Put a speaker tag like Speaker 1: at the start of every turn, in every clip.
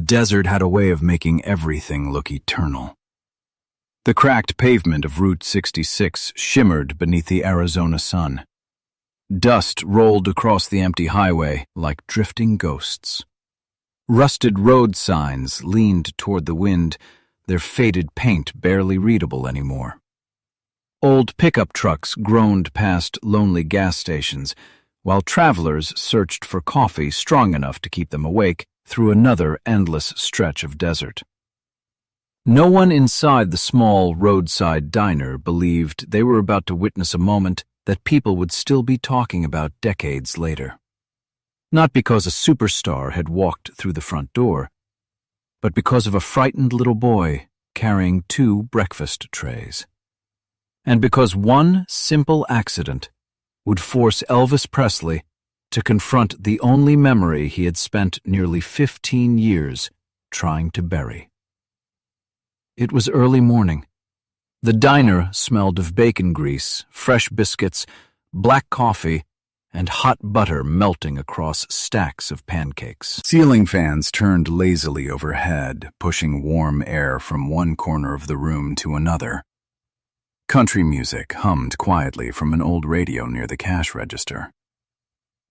Speaker 1: The desert had a way of making everything look eternal. The cracked pavement of Route 66 shimmered beneath the Arizona sun. Dust rolled across the empty highway like drifting ghosts. Rusted road signs leaned toward the wind, their faded paint barely readable anymore. Old pickup trucks groaned past lonely gas stations, while travelers searched for coffee strong enough to keep them awake through another endless stretch of desert. No one inside the small roadside diner believed they were about to witness a moment that people would still be talking about decades later. Not because a superstar had walked through the front door, but because of a frightened little boy carrying 2 breakfast trays. And because one simple accident would force Elvis Presley to confront the only memory he had spent nearly 15 years trying to bury. It was early morning. The diner smelled of bacon grease, fresh biscuits, black coffee, and hot butter melting across stacks of pancakes. Ceiling fans turned lazily overhead, pushing warm air from one corner of the room to another. Country music hummed quietly from an old radio near the cash register.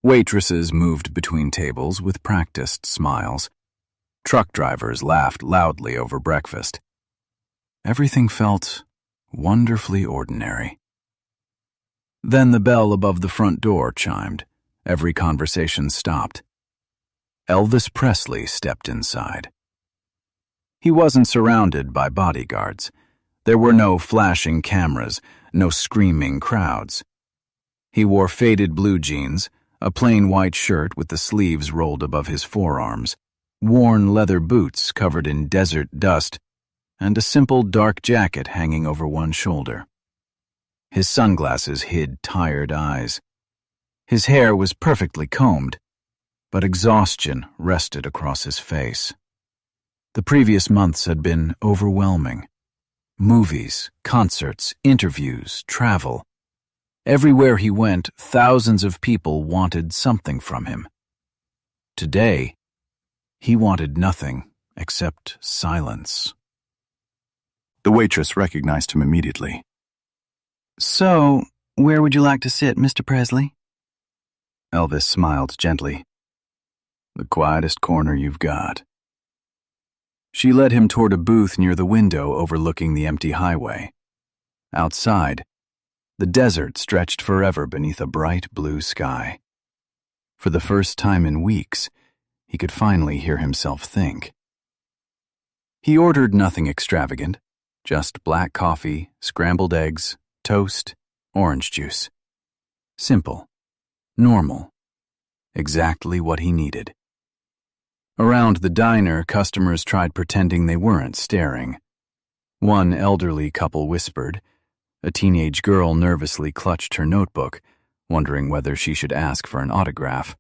Speaker 1: Waitresses moved between tables with practiced smiles. Truck drivers laughed loudly over breakfast. Everything felt wonderfully ordinary. Then the bell above the front door chimed. Every conversation stopped. Elvis Presley stepped inside. He wasn't surrounded by bodyguards. There were no flashing cameras, no screaming crowds. He wore faded blue jeans, a plain white shirt with the sleeves rolled above his forearms, worn leather boots covered in desert dust, and a simple dark jacket hanging over one shoulder. His sunglasses hid tired eyes. His hair was perfectly combed, but exhaustion rested across his face. The previous months had been overwhelming. Movies, concerts, interviews, travel. Everywhere he went, thousands of people wanted something from him. Today, he wanted nothing except silence. The waitress recognized him immediately.
Speaker 2: "So, where would you like to sit, Mr. Presley?"
Speaker 1: Elvis smiled gently. "The quietest corner you've got." She led him toward a booth near the window overlooking the empty highway. Outside, the desert stretched forever beneath a bright blue sky. For the first time in weeks, he could finally hear himself think. He ordered nothing extravagant, just black coffee, scrambled eggs, toast, orange juice. Simple, normal, exactly what he needed. Around the diner, customers tried pretending they weren't staring. One elderly couple whispered. A teenage girl nervously clutched her notebook, wondering whether she should ask for an autograph.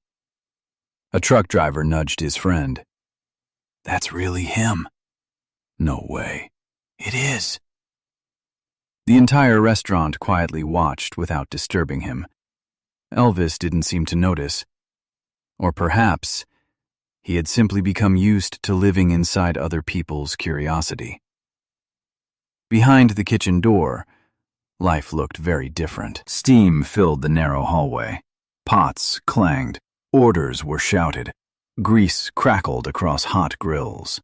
Speaker 1: A truck driver nudged his friend. "That's really him." "No way." "It is." The entire restaurant quietly watched without disturbing him. Elvis didn't seem to notice. Or perhaps he had simply become used to living inside other people's curiosity. Behind the kitchen door, life looked very different. Steam filled the narrow hallway. Pots clanged. Orders were shouted. Grease crackled across hot grills.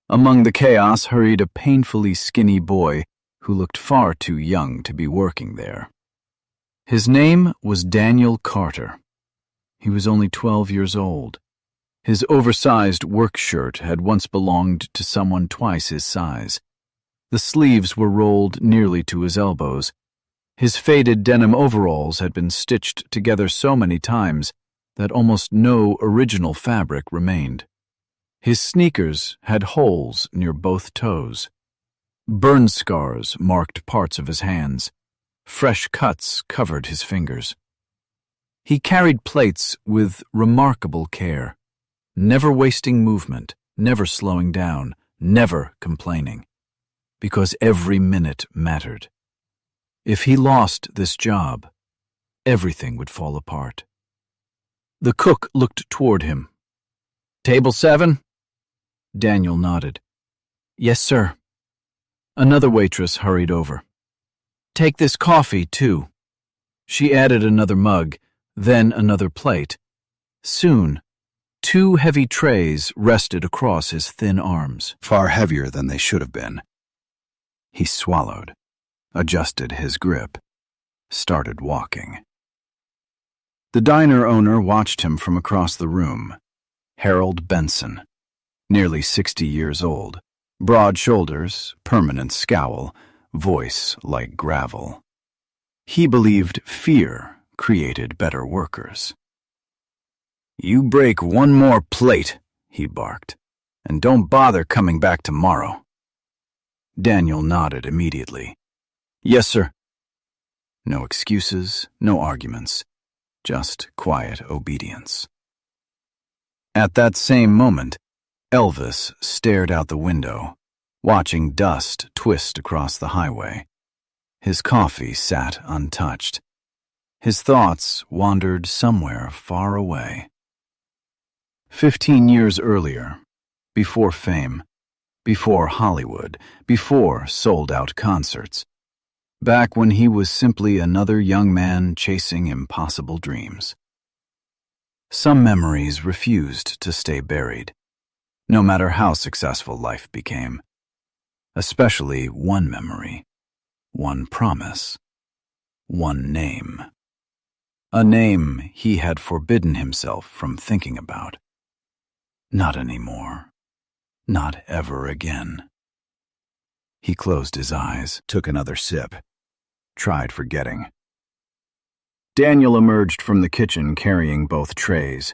Speaker 1: Among the chaos hurried a painfully skinny boy who looked far too young to be working there. His name was Daniel Carter. He was only 12 years old. His oversized work shirt had once belonged to someone twice his size. The sleeves were rolled nearly to his elbows. His faded denim overalls had been stitched together so many times that almost no original fabric remained. His sneakers had holes near both toes. Burn scars marked parts of his hands. Fresh cuts covered his fingers. He carried plates with remarkable care, never wasting movement, never slowing down, never complaining, because every minute mattered. If he lost this job, everything would fall apart. The cook looked toward him. "Table 7?" Daniel nodded. Yes, sir. Another waitress hurried over. Take this coffee, too. She added another mug, then another plate. Soon, 2 heavy trays rested across his thin arms.
Speaker 3: Far heavier than they should have been.
Speaker 1: He swallowed, adjusted his grip, started walking. The diner owner watched him from across the room. Harold Benson, nearly 60 years old, broad shoulders, permanent scowl, voice like gravel. He believed fear created better workers. You break one more plate, he barked, and don't bother coming back tomorrow. Daniel nodded immediately. Yes, sir. No excuses, no arguments, just quiet obedience. At that same moment, Elvis stared out the window, watching dust twist across the highway. His coffee sat untouched. His thoughts wandered somewhere far away. 15 years earlier, before fame, before Hollywood, before sold-out concerts, back when he was simply another young man chasing impossible dreams. Some memories refused to stay buried, no matter how successful life became. Especially one memory, one promise, one name. A name he had forbidden himself from thinking about. Not anymore. Not ever again. He closed his eyes,
Speaker 3: Took another sip.
Speaker 1: tried forgetting. Daniel emerged from the kitchen carrying both trays.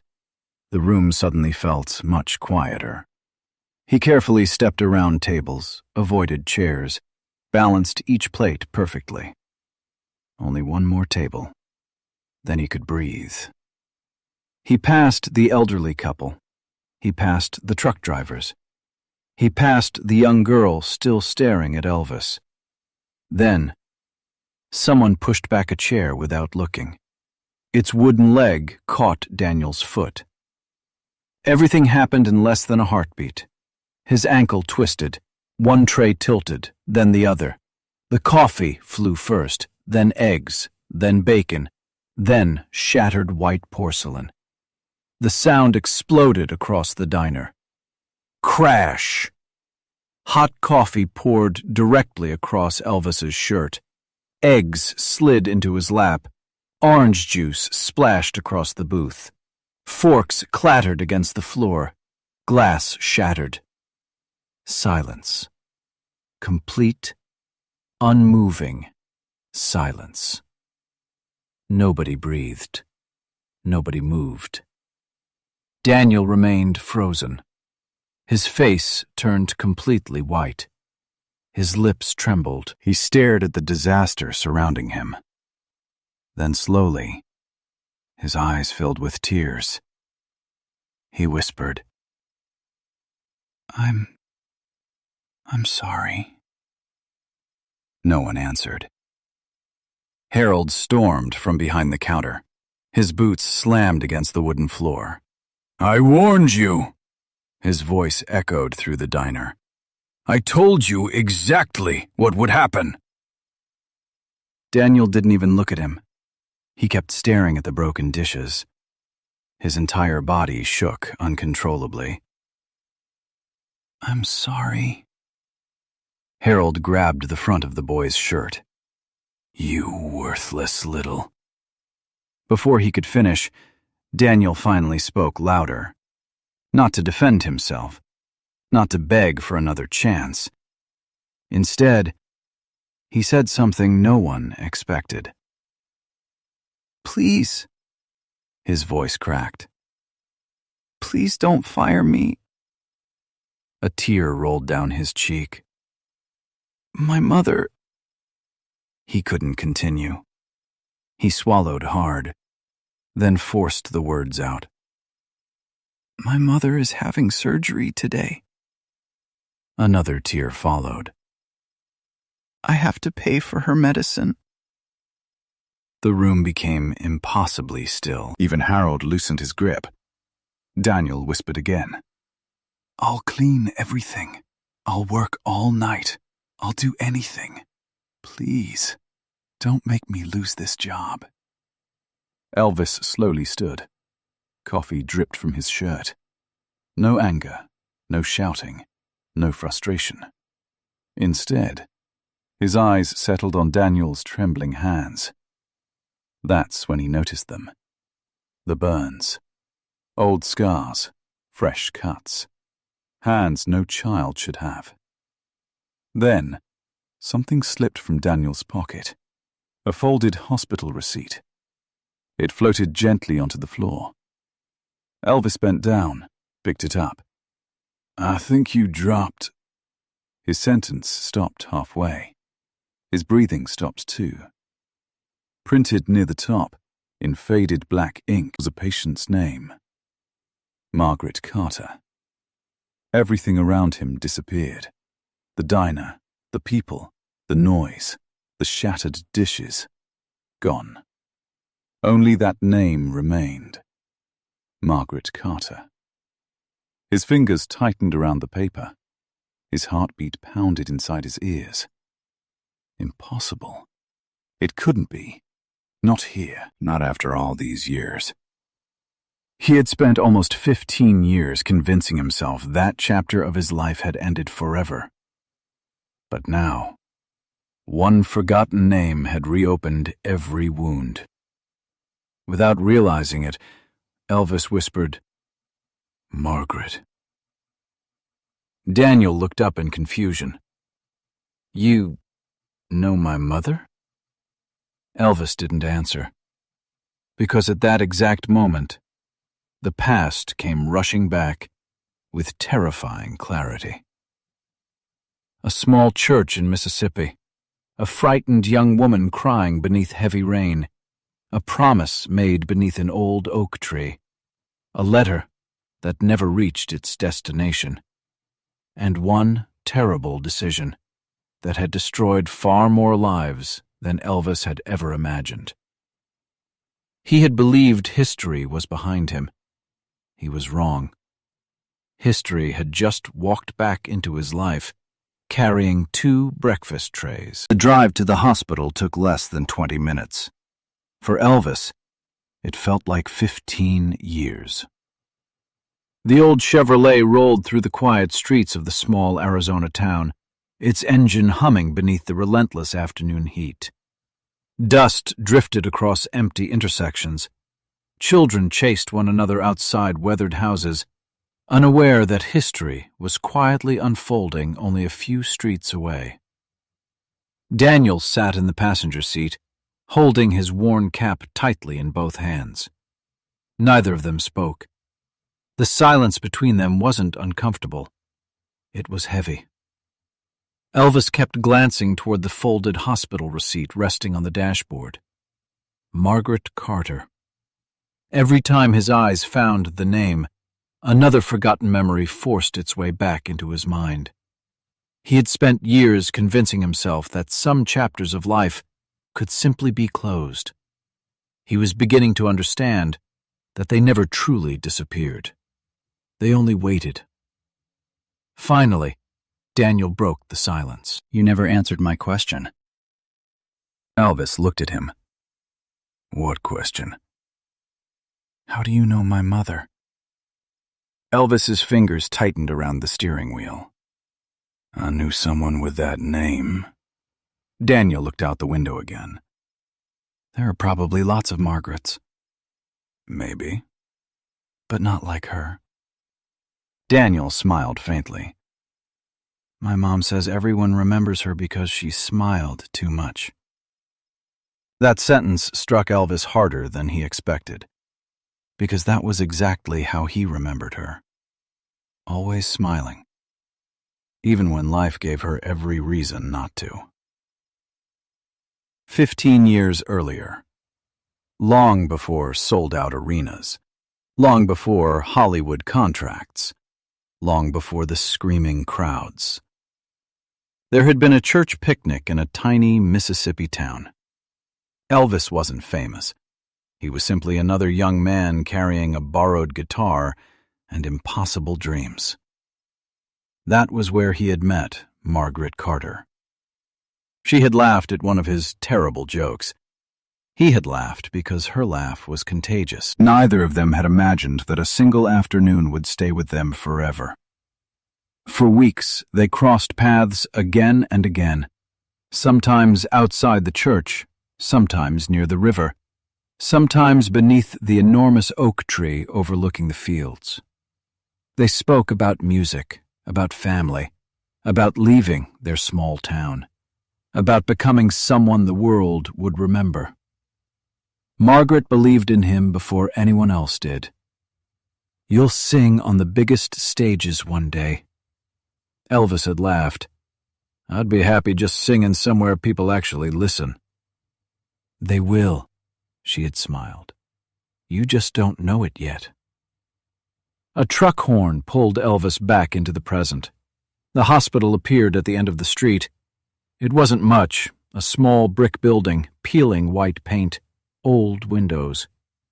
Speaker 1: The room suddenly felt much quieter. He carefully stepped around tables, avoided chairs, balanced each plate perfectly. Only one more table. Then he could breathe. He passed the elderly couple. He passed the truck drivers. He passed the young girl still staring at Elvis. Then, someone pushed back a chair without looking. Its wooden leg caught Daniel's foot. Everything happened in less than a heartbeat. His ankle twisted, one tray tilted, then the other. The coffee flew first, then eggs, then bacon, then shattered white porcelain. The sound exploded across the diner. Crash! Hot coffee poured directly across Elvis's shirt. Eggs slid into his lap. Orange juice splashed across the booth. Forks clattered against the floor. Glass shattered. Silence. Complete, unmoving silence. Nobody breathed. Nobody moved. Daniel remained frozen. His face turned completely white. His lips trembled. He stared at the disaster surrounding him. Then slowly, his eyes filled with tears. He whispered, I'm sorry. No one answered. Harold stormed from behind the counter. His boots slammed against the wooden floor. I warned you. His voice echoed through the diner. I told you exactly what would happen. Daniel didn't even look at him. He kept staring at the broken dishes. His entire body shook uncontrollably. I'm sorry. Harold grabbed the front of the boy's shirt. You worthless little. Before he could finish, Daniel finally spoke louder. Not to defend himself, not to beg for another chance. Instead, he said something no one expected. Please, his voice cracked. Please don't fire me. A tear rolled down his cheek. My mother. He couldn't continue. He swallowed hard, then forced the words out. My mother is having surgery today. Another tear followed. I have to pay for her medicine. The room became impossibly still. Even Harold loosened his grip. Daniel whispered again.
Speaker 2: I'll clean everything. I'll work all night. I'll do anything. Please, don't make me lose this job.
Speaker 1: Elvis slowly stood. Coffee dripped from his shirt. No anger, no shouting, no frustration. Instead, his eyes settled on Daniel's trembling hands. That's when he noticed them. The burns. Old scars, fresh cuts. Hands no child should have. Then, something slipped from Daniel's pocket. A folded hospital receipt. It floated gently onto the floor. Elvis bent down, picked it up. I think you dropped. His sentence stopped halfway. His breathing stopped too. Printed near the top, in faded black ink, was a patient's name. Margaret Carter. Everything around him disappeared. The diner, the people, the noise, the shattered dishes. Gone. Only that name remained. Margaret Carter. His fingers tightened around the paper. His heartbeat pounded inside his ears. Impossible. It couldn't be. Not here.
Speaker 3: Not after all these years.
Speaker 1: He had spent almost 15 years convincing himself that chapter of his life had ended forever. But now, one forgotten name had reopened every wound. Without realizing it, Elvis whispered, Margaret. Daniel looked up in confusion. You know my mother? Elvis didn't answer, because at that exact moment, the past came rushing back with terrifying clarity. A small church in Mississippi, a frightened young woman crying beneath heavy rain, a promise made beneath an old oak tree, a letter that never reached its destination, and one terrible decision that had destroyed far more lives than Elvis had ever imagined. He had believed history was behind him. He was wrong. History had just walked back into his life, carrying 2 breakfast trays.
Speaker 3: The drive to the hospital took less than 20 minutes.
Speaker 1: For Elvis, it felt like 15 years. The old Chevrolet rolled through the quiet streets of the small Arizona town, its engine humming beneath the relentless afternoon heat. Dust drifted across empty intersections. Children chased one another outside weathered houses, unaware that history was quietly unfolding only a few streets away. Daniel sat in the passenger seat, holding his worn cap tightly in both hands. Neither of them spoke. The silence between them wasn't uncomfortable. It was heavy. Elvis kept glancing toward the folded hospital receipt resting on the dashboard. Margaret Carter. Every time his eyes found the name, another forgotten memory forced its way back into his mind. He had spent years convincing himself that some chapters of life could simply be closed. He was beginning to understand that they never truly disappeared. They only waited. Finally, Daniel broke the silence.
Speaker 2: You never answered my question.
Speaker 1: Elvis looked at him. What question?
Speaker 2: How do you know my mother?
Speaker 1: Elvis's fingers tightened around the steering wheel. I knew someone with that name. Daniel looked out the window again.
Speaker 2: There are probably lots of Margarets.
Speaker 1: Maybe.
Speaker 2: But not like her.
Speaker 1: Daniel smiled faintly.
Speaker 2: My mom says everyone remembers her because she smiled too much.
Speaker 1: That sentence struck Elvis harder than he expected,
Speaker 2: because that was exactly how he remembered her. Always smiling.
Speaker 1: Even when life gave her every reason not to. 15 years earlier. Long before sold-out arenas. Long before Hollywood contracts. Long before the screaming crowds. There had been a church picnic in a tiny Mississippi town. Elvis wasn't famous. He was simply another young man carrying a borrowed guitar and impossible dreams. That was where he had met Margaret Carter. She had laughed at one of his terrible jokes. He had laughed because her laugh was contagious. Neither of them had imagined that a single afternoon would stay with them forever. For weeks, they crossed paths again and again, sometimes outside the church, sometimes near the river, sometimes beneath the enormous oak tree overlooking the fields. They spoke about music, about family, about leaving their small town, about becoming someone the world would remember. Margaret believed in him before anyone else did. "You'll sing on the biggest stages one day." Elvis had laughed. "I'd be happy just singing somewhere people actually listen." "They will," she had smiled. "You just don't know it yet." A truck horn pulled Elvis back into the present. The hospital appeared at the end of the street. It wasn't much, a small brick building, peeling white paint, old windows.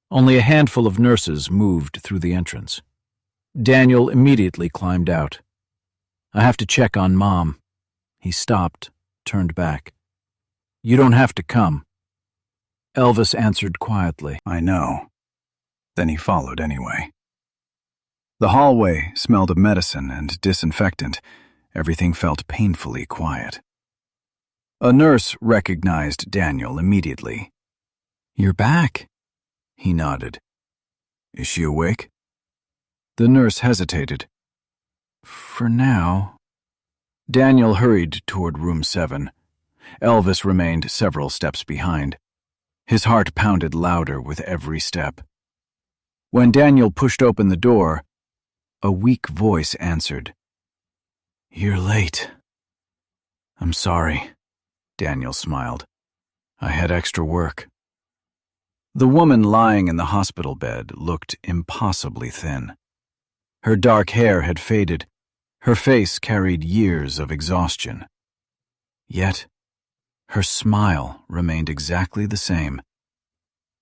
Speaker 1: Only a handful of nurses moved through the entrance. Daniel immediately climbed out. "I have to check on Mom." He stopped, turned back. "You don't have to come." Elvis answered quietly,
Speaker 3: I know. Then he followed anyway. The hallway smelled of medicine and disinfectant. Everything felt painfully quiet. A nurse recognized Daniel immediately.
Speaker 1: "You're back."
Speaker 3: He nodded. Is she awake? The nurse hesitated.
Speaker 1: "For now." Daniel hurried toward room 7. Elvis remained several steps behind. His heart pounded louder with every step. When Daniel pushed open the door, a weak voice answered. "You're late." "I'm sorry," Daniel smiled. "I had extra work." The woman lying in the hospital bed looked impossibly thin. Her dark hair had faded. Her face carried years of exhaustion. Yet, her smile remained exactly the same.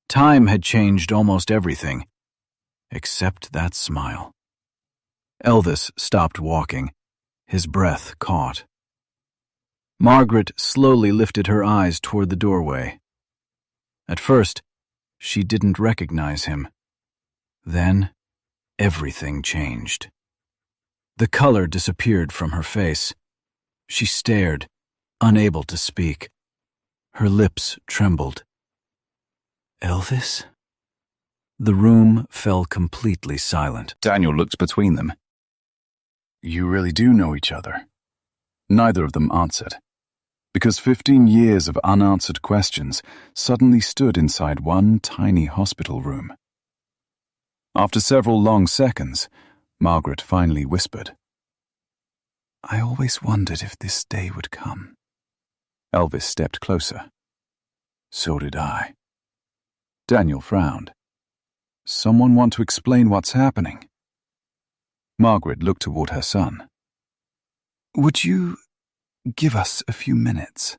Speaker 1: Time had changed almost everything, except that smile. Elvis stopped walking, his breath caught. Margaret slowly lifted her eyes toward the doorway. At first, she didn't recognize him. Then, everything changed. The color disappeared from her face. She stared, unable to speak. Her lips trembled. "Elvis?" The room fell completely silent.
Speaker 3: Daniel looked between them. You really do know each other? Neither of them answered, because 15 years of unanswered questions suddenly stood inside one tiny hospital room. After several long seconds, Margaret finally whispered, I always wondered if this day would come. Elvis stepped closer. So did I. Daniel frowned. Someone want to explain what's happening? Margaret looked toward her son. Would you give us a few minutes?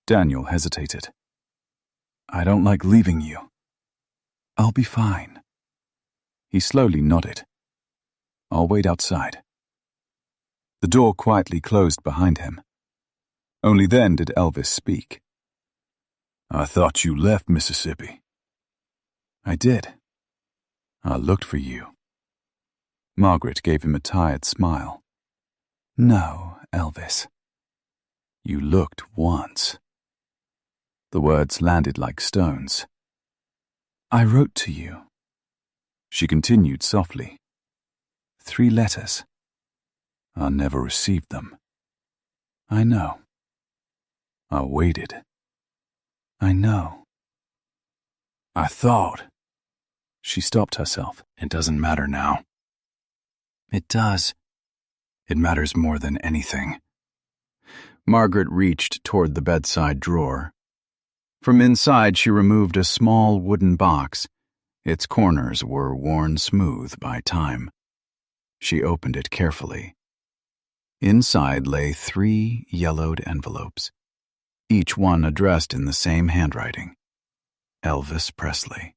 Speaker 3: Daniel hesitated. I don't like leaving you. I'll be fine. He slowly nodded. I'll wait outside. The door quietly closed behind him. Only then did Elvis speak. I thought you left Mississippi. I did. I looked for you. Margaret gave him a tired smile. No, Elvis. You looked once. The words landed like stones. I wrote to you. She continued softly. 3 letters. I never received them. I know. I waited. I know. I thought. She stopped herself. It doesn't matter now. It does. It matters more than anything. Margaret reached toward the bedside drawer. From inside, she removed a small wooden box. Its corners were worn smooth by time. She opened it carefully. Inside lay 3 yellowed envelopes, each one addressed in the same handwriting. Elvis Presley.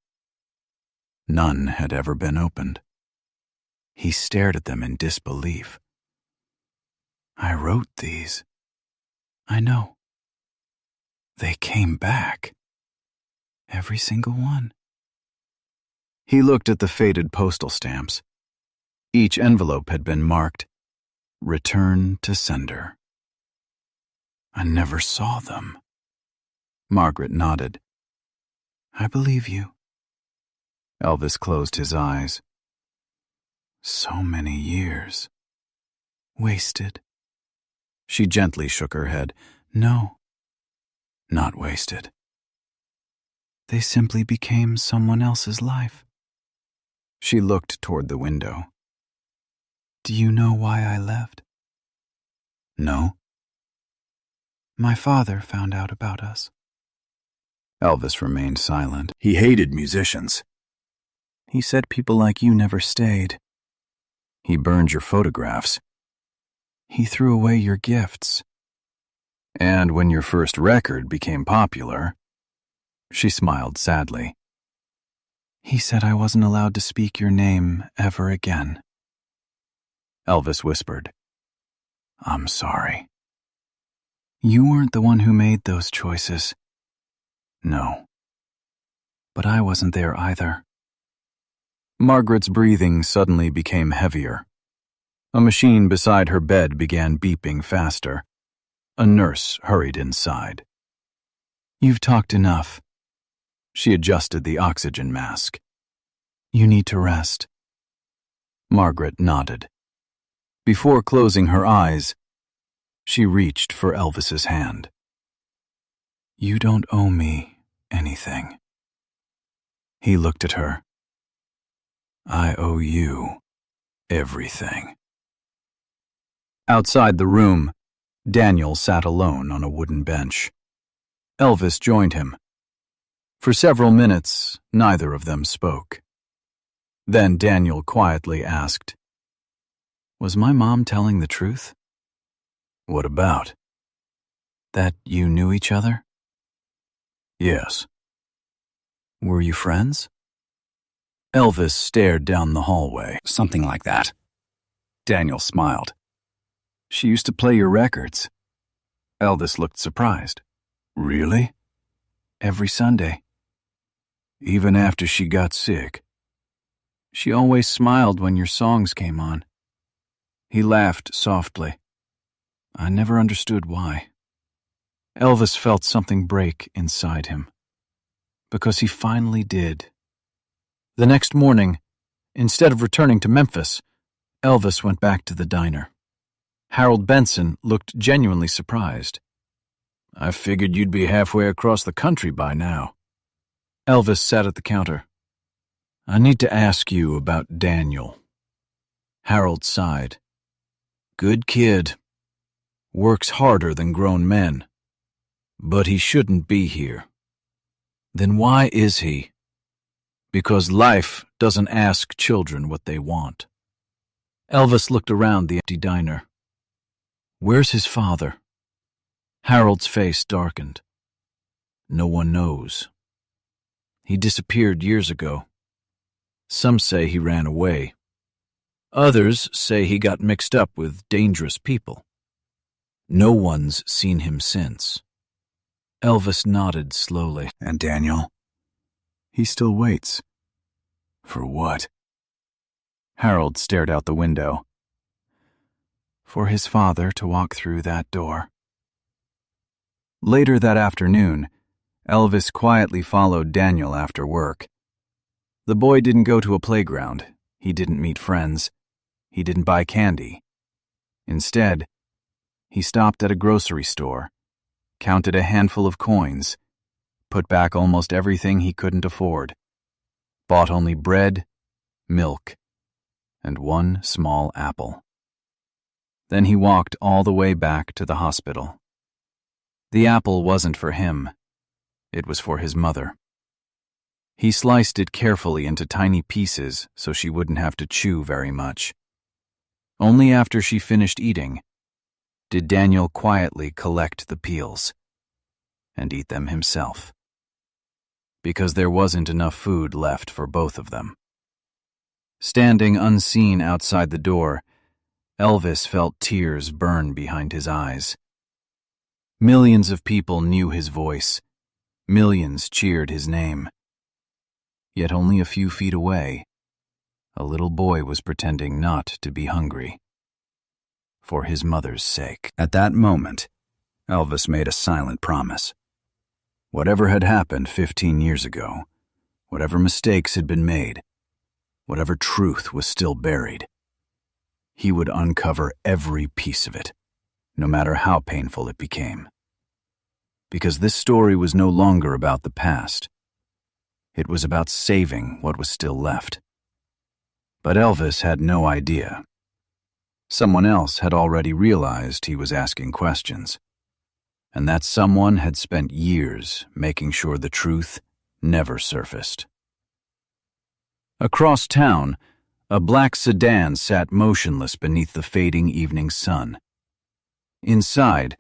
Speaker 3: None had ever been opened. He stared at them in disbelief.
Speaker 2: wrote these. I know. They came back. Every single one.
Speaker 1: He looked at the faded postal stamps. Each envelope had been marked, "Return to sender."
Speaker 2: I never saw them.
Speaker 1: Margaret nodded.
Speaker 2: I believe you.
Speaker 1: Elvis closed his eyes.
Speaker 2: So many years. Wasted.
Speaker 1: She gently shook her head.
Speaker 2: No, not wasted. They simply became someone else's life.
Speaker 1: She looked toward the window.
Speaker 2: Do you know why I left?
Speaker 1: No.
Speaker 2: My father found out about us.
Speaker 1: Elvis remained silent. He hated musicians.
Speaker 2: He said people like you never stayed.
Speaker 1: He burned your photographs.
Speaker 2: He threw away your gifts.
Speaker 1: And when your first record became popular, she smiled sadly.
Speaker 2: He said I wasn't allowed to speak your name ever again.
Speaker 1: Elvis whispered, "I'm sorry."
Speaker 2: You weren't the one who made those choices.
Speaker 1: No.
Speaker 2: But I wasn't there either.
Speaker 1: Margaret's breathing suddenly became heavier. A machine beside her bed began beeping faster. A nurse hurried inside.
Speaker 2: You've talked enough.
Speaker 1: She adjusted the oxygen mask.
Speaker 2: You need to rest.
Speaker 1: Margaret nodded. Before closing her eyes, she reached for Elvis's hand.
Speaker 2: You don't owe me anything.
Speaker 1: He looked at her. I owe you everything. Outside the room, Daniel sat alone on a wooden bench. Elvis joined him. For several minutes, neither of them spoke. Then Daniel quietly asked,
Speaker 2: Was my mom telling the truth?
Speaker 1: What about?
Speaker 2: That you knew each other?
Speaker 1: Yes.
Speaker 2: Were you friends?
Speaker 1: Elvis stared down the hallway.
Speaker 3: Something like that.
Speaker 1: Daniel smiled. She used to play your records. Elvis looked surprised. Really?
Speaker 2: Every Sunday.
Speaker 1: Even after she got sick?
Speaker 2: She always smiled when your songs came on.
Speaker 1: He laughed softly.
Speaker 2: I never understood why.
Speaker 1: Elvis felt something break inside him. Because he finally did. The next morning, instead of returning to Memphis, Elvis went back to the diner. Harold Benson looked genuinely surprised. I figured you'd be halfway across the country by now. Elvis sat at the counter. I need to ask you about Daniel. Harold sighed. Good kid. Works harder than grown men. But he shouldn't be here. Then why is he? Because life doesn't ask children what they want. Elvis looked around the empty diner. Where's his father? Harold's face darkened. No one knows. He disappeared years ago. Some say he ran away. Others say he got mixed up with dangerous people. No one's seen him since. Elvis nodded slowly.
Speaker 3: And Daniel? He still waits. For what?
Speaker 1: Harold stared out the window.
Speaker 2: For his father to walk through that door.
Speaker 1: Later that afternoon, Elvis quietly followed Daniel after work. The boy didn't go to a playground. He didn't meet friends. He didn't buy candy. Instead, he stopped at a grocery store, counted a handful of coins, put back almost everything he couldn't afford, bought only bread, milk, and one small apple. Then he walked all the way back to the hospital. The apple wasn't for him. It was for his mother. He sliced it carefully into tiny pieces so she wouldn't have to chew very much. Only after she finished eating did Daniel quietly collect the peels and eat them himself. Because there wasn't enough food left for both of them. Standing unseen outside the door, Elvis felt tears burn behind his eyes. Millions of people knew his voice. Millions cheered his name. Yet only a few feet away, a little boy was pretending not to be hungry. For his mother's sake. At that moment, Elvis made a silent promise. Whatever had happened 15 years ago, whatever mistakes had been made, whatever truth was still buried, he would uncover every piece of it, no matter how painful it became. Because this story was no longer about the past. It was about saving what was still left. But Elvis had no idea. Someone else had already realized he was asking questions, and that someone had spent years making sure the truth never surfaced. Across town, a black sedan sat motionless beneath the fading evening sun. Inside,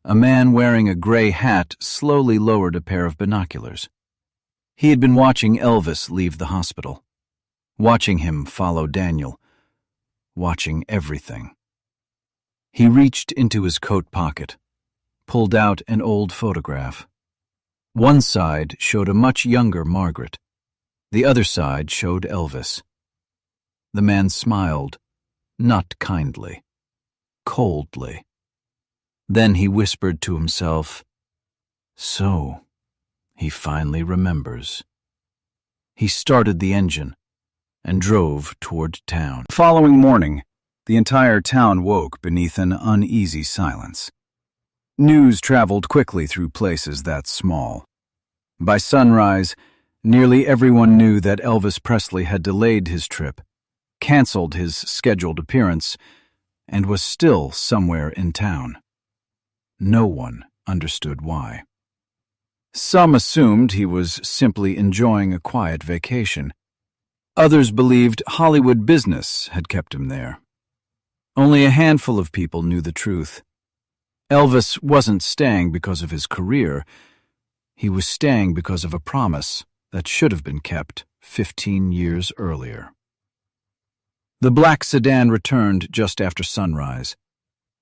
Speaker 1: a man wearing a gray hat slowly lowered a pair of binoculars. He had been watching Elvis leave the hospital, watching him follow Daniel, watching everything. He reached into his coat pocket, pulled out an old photograph. One side showed a much younger Margaret. The other side showed Elvis. The man smiled, not kindly, coldly. Then he whispered to himself, "So, he finally remembers." He started the engine and drove toward town. The following morning, the entire town woke beneath an uneasy silence. News traveled quickly through places that small. By sunrise, nearly everyone knew that Elvis Presley had delayed his trip, canceled his scheduled appearance, and was still somewhere in town. No one understood why. Some assumed he was simply enjoying a quiet vacation. Others believed Hollywood business had kept him there. Only a handful of people knew the truth. Elvis wasn't staying because of his career. He was staying because of a promise that should have been kept 15 years earlier. The black sedan returned just after sunrise.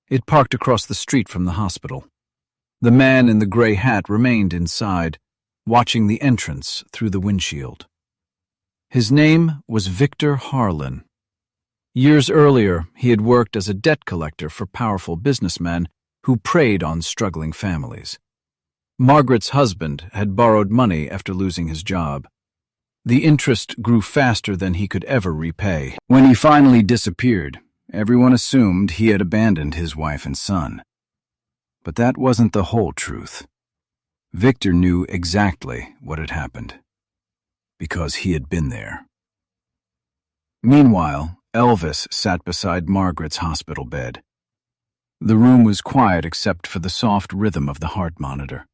Speaker 1: It parked across the street from the hospital. The man in the gray hat remained inside, watching the entrance through the windshield. His name was Victor Harlan. Years earlier, he had worked as a debt collector for powerful businessmen who preyed on struggling families. Margaret's husband had borrowed money after losing his job. The interest grew faster than he could ever repay. When he finally disappeared, everyone assumed he had abandoned his wife and son. But that wasn't the whole truth. Victor knew exactly what had happened, because he had been there. Meanwhile, Elvis sat beside Margaret's hospital bed. The room was quiet except for the soft rhythm of the heart monitor.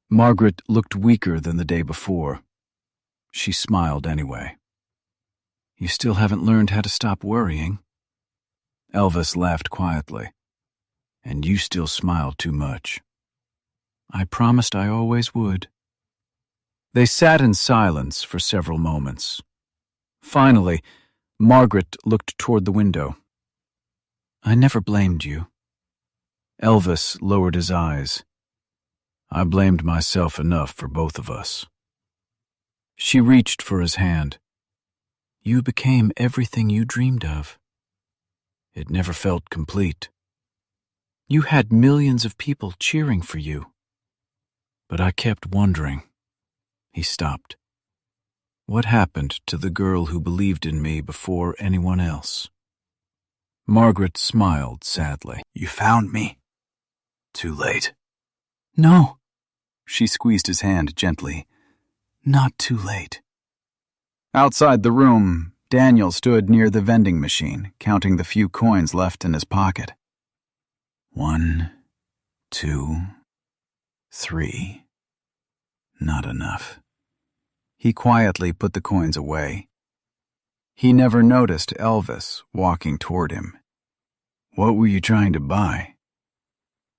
Speaker 1: Margaret looked weaker than the day before. She smiled anyway. "You still haven't learned how to stop worrying." Elvis laughed quietly. "And you still smile too much." "I promised I always would." They sat in silence for several moments. Finally, Margaret looked toward the window. "I never blamed you." Elvis lowered his eyes. "I blamed myself enough for both of us." She reached for his hand. "You became everything you dreamed of." "It never felt complete." "You had millions of people cheering for you." "But I kept wondering." He stopped. "What happened to the girl who believed in me before anyone else?" Margaret smiled sadly.
Speaker 2: You found me. Too late.
Speaker 1: "No."
Speaker 2: She squeezed his hand gently. Not too late.
Speaker 1: Outside the room, Daniel stood near the vending machine, counting the few coins left in his pocket.
Speaker 2: 1, 2, 3. Not enough.
Speaker 1: He quietly put the coins away. He never noticed Elvis walking toward him.
Speaker 2: What were you trying to buy?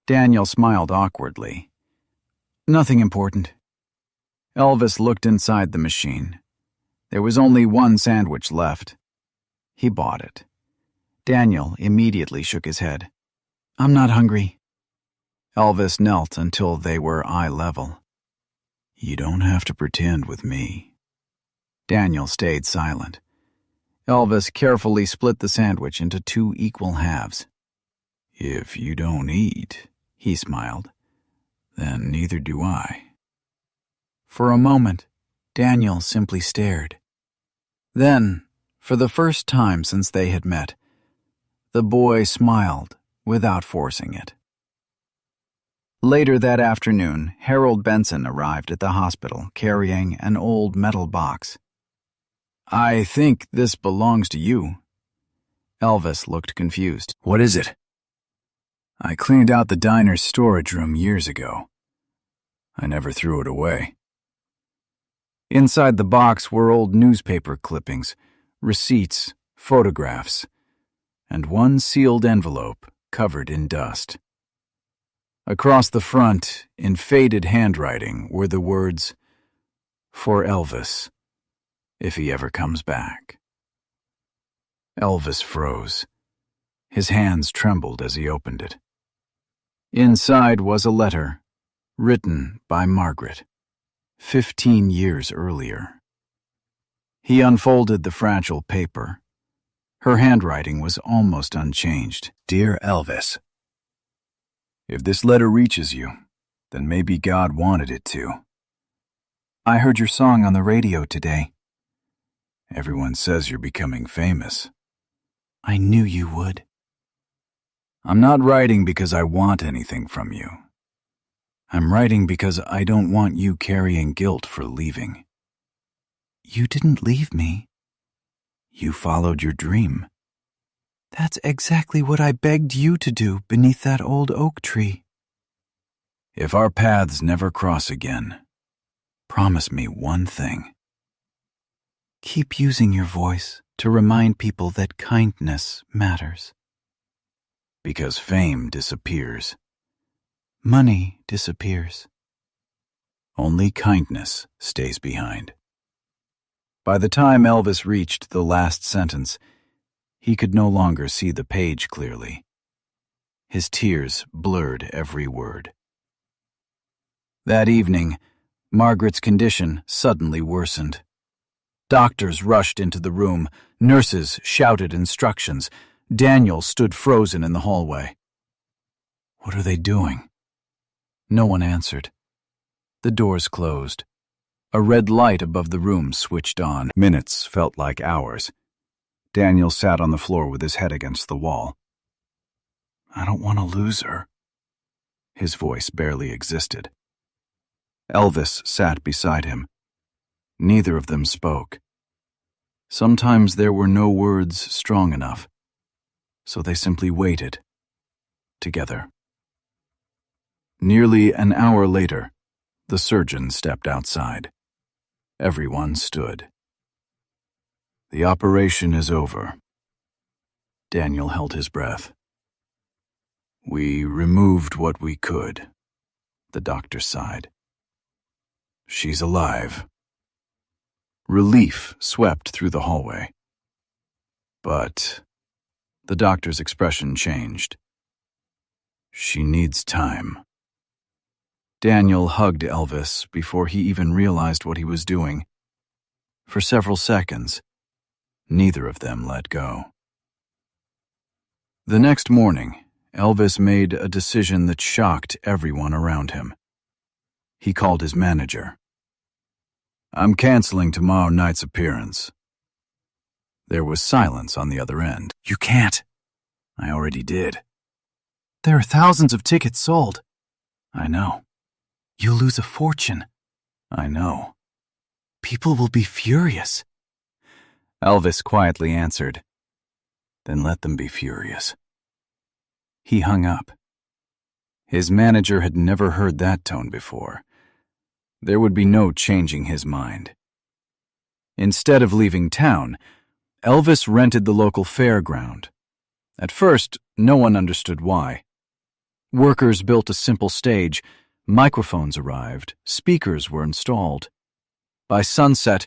Speaker 1: Daniel smiled awkwardly. "Nothing important." Elvis looked inside the machine. There was only one sandwich left. He bought it. Daniel immediately shook his head. "I'm not hungry." Elvis knelt until they were eye level. "You don't have to pretend with me." Daniel stayed silent. Elvis carefully split the sandwich into 2 equal halves. "If you don't eat," he smiled, "then neither do I." For a moment, Daniel simply stared. Then, for the first time since they had met, the boy smiled without forcing it. Later that afternoon, Harold Benson arrived at the hospital carrying an old metal box. "I think this belongs to you." Elvis looked confused.
Speaker 3: What is it? I cleaned out the diner's storage room years ago. I never threw it away.
Speaker 1: Inside the box were old newspaper clippings, receipts, photographs, and one sealed envelope covered in dust. Across the front, in faded handwriting, were the words, "For Elvis, if he ever comes back." Elvis froze. His hands trembled as he opened it. Inside was a letter, written by Margaret, 15 years earlier. He unfolded the fragile paper. Her handwriting was almost unchanged.
Speaker 3: Dear Elvis, if this letter reaches you, then maybe God wanted it to.
Speaker 1: I heard your song on the radio today.
Speaker 3: Everyone says you're becoming famous.
Speaker 1: I knew you would.
Speaker 3: I'm not writing because I want anything from you. I'm writing because I don't want you carrying guilt for leaving.
Speaker 1: You didn't leave me.
Speaker 3: You followed your dream.
Speaker 1: That's exactly what I begged you to do beneath that old oak tree.
Speaker 3: If our paths never cross again, promise me one thing.
Speaker 1: Keep using your voice to remind people that kindness matters.
Speaker 3: Because fame disappears.
Speaker 1: Money disappears.
Speaker 3: Only kindness stays behind. By the time Elvis reached the last sentence, he could no longer see the page clearly. His tears blurred every word. That evening, Margaret's condition suddenly worsened. Doctors rushed into the room, nurses shouted instructions. Daniel stood frozen in the hallway. What are they doing? No one answered. The doors closed. A red light above the room switched on. Minutes felt like hours. Daniel sat on the floor with his head against the wall. I don't want to lose her. His voice barely existed. Elvis sat beside him. Neither of them spoke. Sometimes there were no words strong enough, so they simply waited, together. Nearly an hour later, the surgeon stepped outside. Everyone stood. The operation is over. Daniel held his breath. We removed what we could, the doctor sighed. She's alive. Relief swept through the hallway. But the doctor's expression changed. She needs time. Daniel hugged Elvis before he even realized what he was doing. For several seconds, neither of them let go. The next morning, Elvis made a decision that shocked everyone around him. He called his manager. I'm canceling tomorrow night's appearance. There was silence on the other end.
Speaker 2: You can't.
Speaker 3: I already did.
Speaker 2: There are thousands of tickets sold.
Speaker 3: I know.
Speaker 2: You'll lose a fortune.
Speaker 3: I know.
Speaker 2: People will be furious.
Speaker 3: Elvis quietly answered. Then let them be furious. He hung up. His manager had never heard that tone before. There would be no changing his mind. Instead of leaving town, Elvis rented the local fairground. At first, no one understood why. Workers built a simple stage, microphones arrived, speakers were installed. By sunset,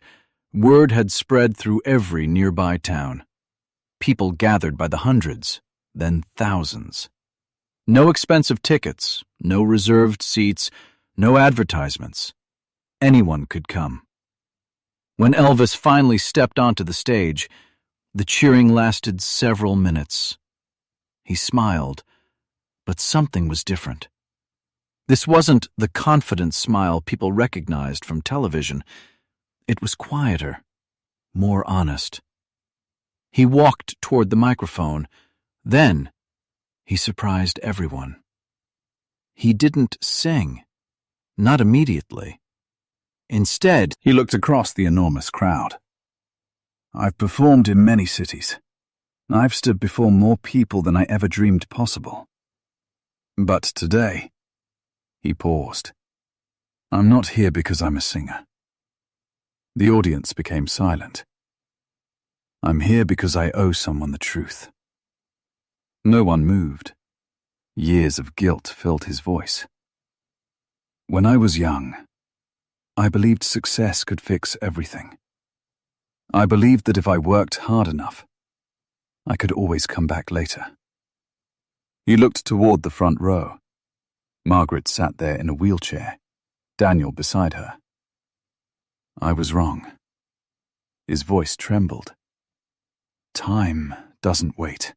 Speaker 3: word had spread through every nearby town.
Speaker 1: People gathered by the hundreds, then thousands. No expensive tickets, no reserved seats, no advertisements. Anyone could come. When Elvis finally stepped onto the stage, the cheering lasted several minutes. He smiled, but something was different. This wasn't the confident smile people recognized from television. It was quieter, more honest. He walked toward the microphone. Then, he surprised everyone. He didn't sing. Not immediately. Instead,
Speaker 3: He looked across the enormous crowd. I've performed in many cities. I've stood before more people than I ever dreamed possible. But today, he paused. I'm not here because I'm a singer. The audience became silent. I'm here because I owe someone the truth. No one moved. Years of guilt filled his voice. When I was young, I believed success could fix everything. I believed that if I worked hard enough, I could always come back later. He looked toward the front row. Margaret sat there in a wheelchair, Daniel beside her. I was wrong. His voice trembled. Time doesn't wait.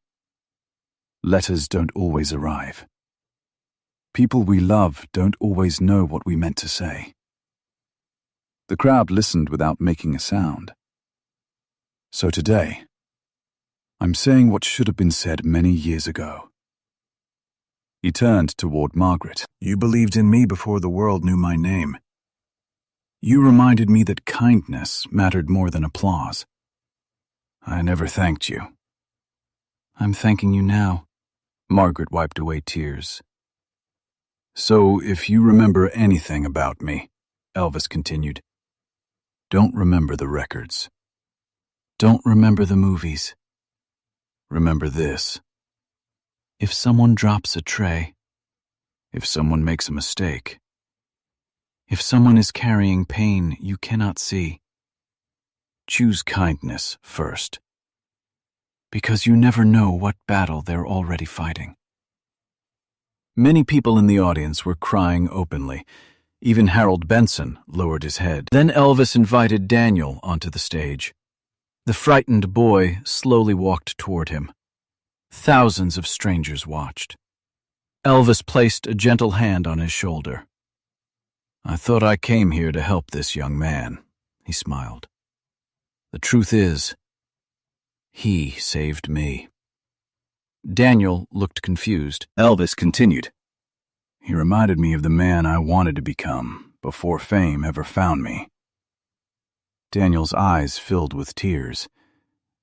Speaker 3: Letters don't always arrive. People we love don't always know what we meant to say. The crowd listened without making a sound. So today, I'm saying what should have been said many years ago. He turned toward Margaret. You believed in me before the world knew my name. You reminded me that kindness mattered more than applause. I never thanked you.
Speaker 1: I'm thanking you now. Margaret wiped away tears.
Speaker 3: So if you remember anything about me, Elvis continued, don't remember the records.
Speaker 1: Don't remember the movies.
Speaker 3: Remember this.
Speaker 1: If someone drops a tray,
Speaker 3: If someone makes a mistake,
Speaker 1: if someone is carrying pain you cannot see,
Speaker 3: choose kindness first.
Speaker 1: because you never know what battle they're already fighting. Many people in the audience were crying openly. Even Harold Benson lowered his head. Then Elvis invited Daniel onto the stage. The frightened boy slowly walked toward him. Thousands of strangers watched. Elvis placed a gentle hand on his shoulder.
Speaker 3: I thought I came here to help this young man, he smiled. The truth is, he saved me.
Speaker 1: Daniel looked confused.
Speaker 2: Elvis continued.
Speaker 3: He reminded me of the man I wanted to become before fame ever found me. Daniel's eyes filled with tears.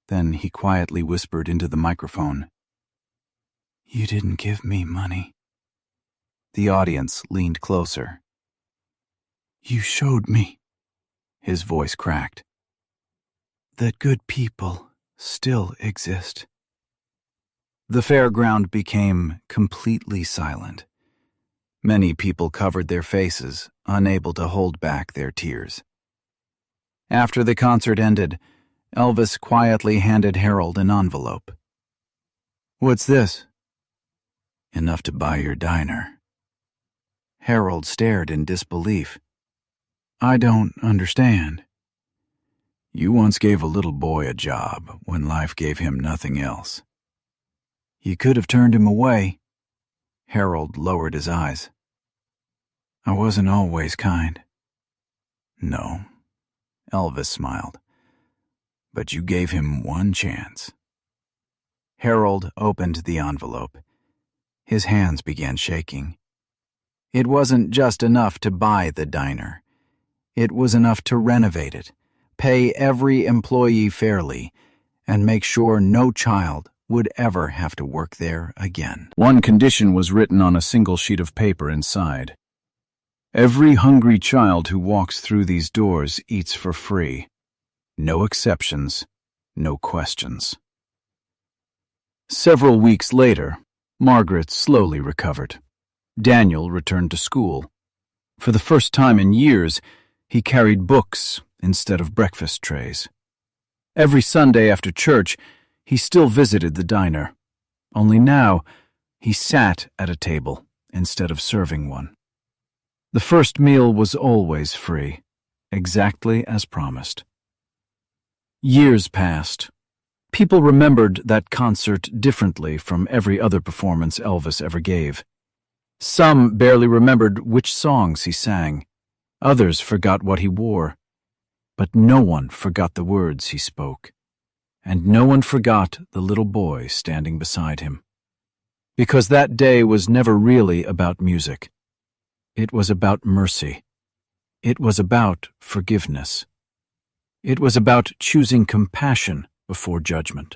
Speaker 3: Then he quietly whispered into the microphone,
Speaker 1: You didn't give me money.
Speaker 3: The audience leaned closer.
Speaker 1: You showed me,
Speaker 3: His voice cracked.
Speaker 1: that good people still exist.
Speaker 3: The fairground became completely silent. Many people covered their faces, unable to hold back their tears. After the concert ended, Elvis quietly handed Harold an envelope.
Speaker 1: What's this?
Speaker 3: Enough to buy your diner.
Speaker 1: Harold stared in disbelief. I don't understand.
Speaker 3: You once gave a little boy a job when life gave him nothing else.
Speaker 1: You could have turned him away.
Speaker 3: Harold lowered his eyes.
Speaker 1: I wasn't always kind.
Speaker 3: No, Elvis smiled. But you gave him one chance.
Speaker 1: Harold opened the envelope. His hands began shaking. It wasn't just enough to buy the diner. It was enough to renovate it, pay every employee fairly, and make sure no child would ever have to work there again.
Speaker 3: One condition was written on a single sheet of paper inside. Every hungry child who walks through these doors eats for free. No exceptions, no questions.
Speaker 1: Several weeks later, Margaret slowly recovered. Daniel returned to school. For the first time in years, he carried books instead of breakfast trays. Every Sunday after church, He still visited the diner, only now he sat at a table instead of serving one. The first meal was always free, exactly as promised. Years passed. People remembered that concert differently from every other performance Elvis ever gave. Some barely remembered which songs he sang. Others forgot what he wore. But no one forgot the words he spoke. And no one forgot the little boy standing beside him. Because that day was never really about music. It was about mercy. It was about forgiveness. It was about choosing compassion before judgment.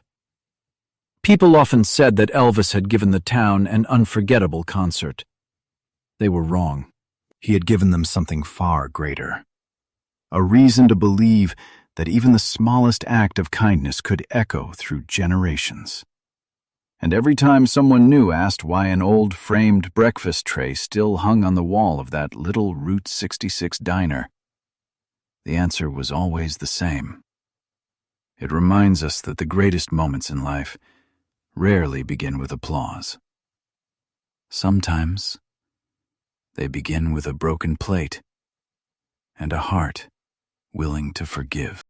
Speaker 1: People often said that Elvis had given the town an unforgettable concert. They were wrong.
Speaker 3: He had given them something far greater. A reason to believe that even the smallest act of kindness could echo through generations. And every time someone new asked why an old framed breakfast tray still hung on the wall of that little Route 66 diner, the answer was always the same. It reminds us that the greatest moments in life rarely begin with applause. Sometimes they begin with a broken plate and a heart willing to forgive.